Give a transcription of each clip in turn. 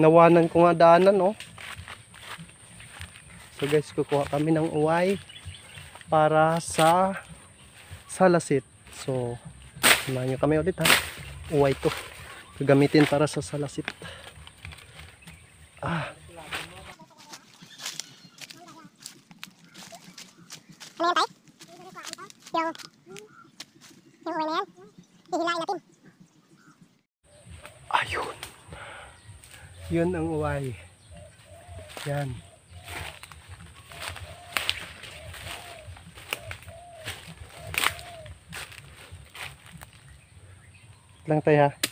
Nawanan ko nga daanan, oh. So guys, kukuha kami ng uway para sa salasit. So, samahan nyo kami ulit ha. Uway to. Gagamitin para sa salasit. Ah. Ano yan tayo? Yung uway na yan. Hihilain natin. Ayun. Yun ang uway. Yan. Lang tayo ha.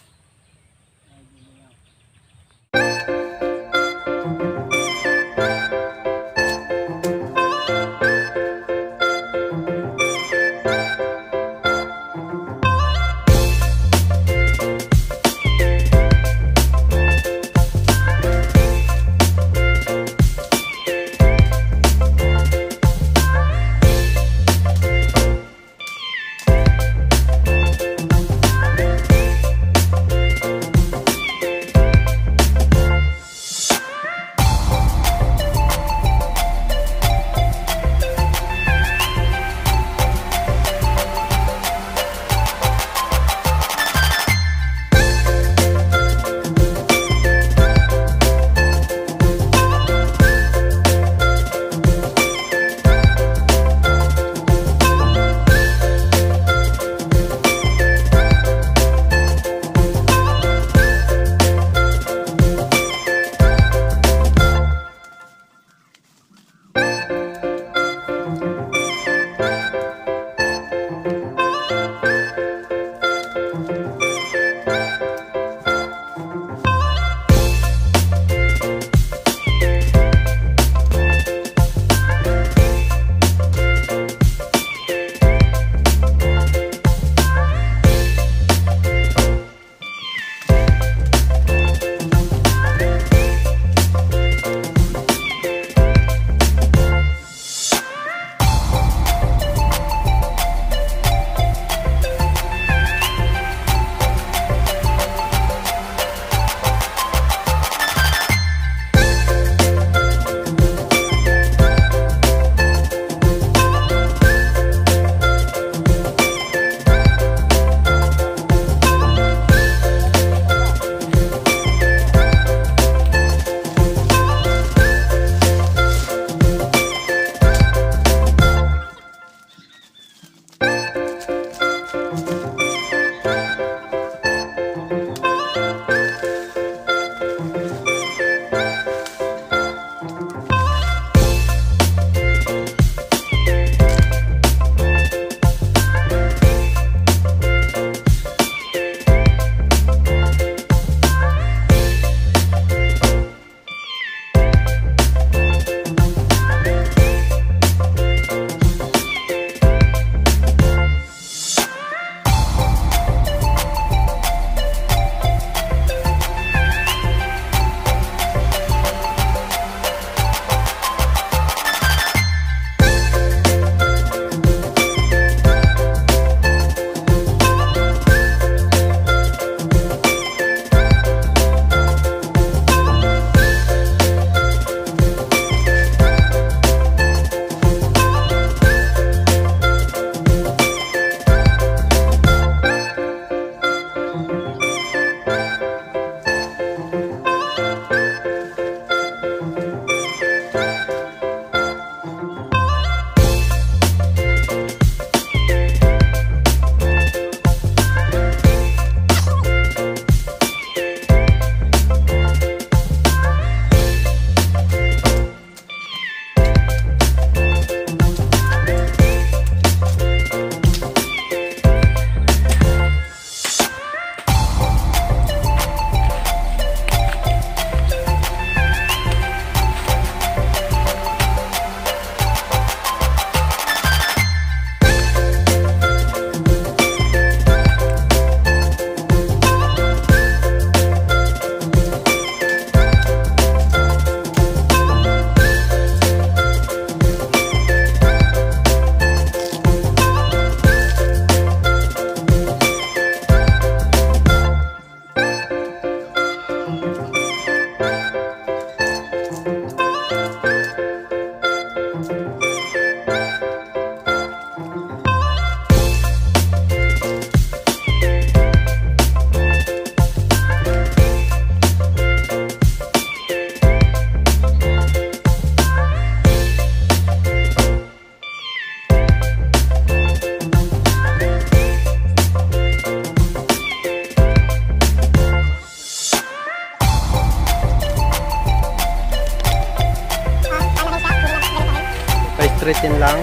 straight yan lang.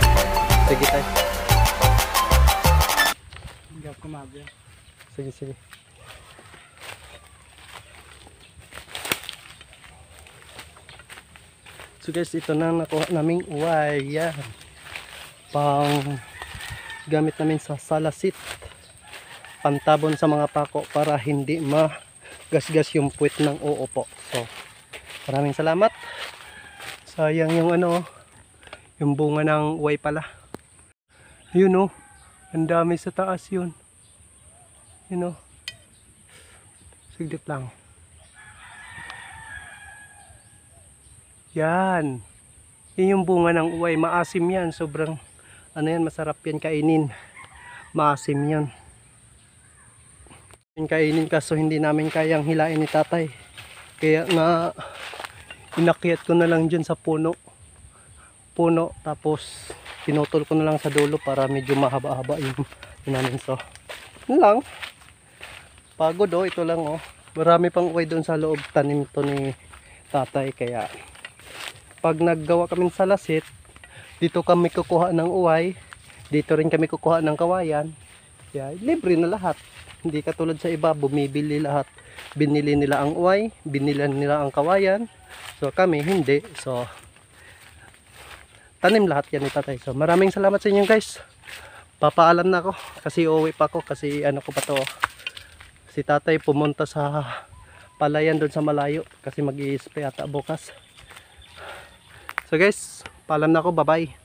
Sige tayo. Hindi ako kumabi. Sige, sige. So guys, ito na nakuha naming uway. Yan. Pang gamit namin sa salasit. Pantabon sa mga pako para hindi magasgas yung puwit ng oo po. So, maraming salamat. Sayang yung ano, yung bunga ng uway pala. Yun oh. Ang dami sa taas yun. Yun oh. Siglit lang. Yan. Yun yung bunga ng uway. Maasim yan. Sobrang, ano yan, masarap yan kainin. Maasim yan. Kainin kaso hindi namin kayang hilain ni tatay. Kaya nga, inakyat ko na lang dyan sa puno. Tapos, pinutol ko na lang sa dulo para medyo mahaba-haba yung namin. So, yun lang. Pagod oh, ito lang oh. Marami pang uway doon sa loob. Tanim to ni tatay. Kaya, pag naggawa kami sa lasit, dito kami kukuha ng uway, dito rin kami kukuha ng kawayan. Kaya libre na lahat. Hindi katulad sa iba, bumibili lahat. Binili nila ang uway, binili nila ang kawayan. So kami hindi. So tanim lahat yan ni tatay. So maraming salamat sa inyo guys. Papaalam na ako kasi uuwi pa ako kasi ano ko pa to. Si tatay pumunta sa palayan doon sa malayo kasi mag-i-spray ata bukas. So guys, paalam na ako, bye bye.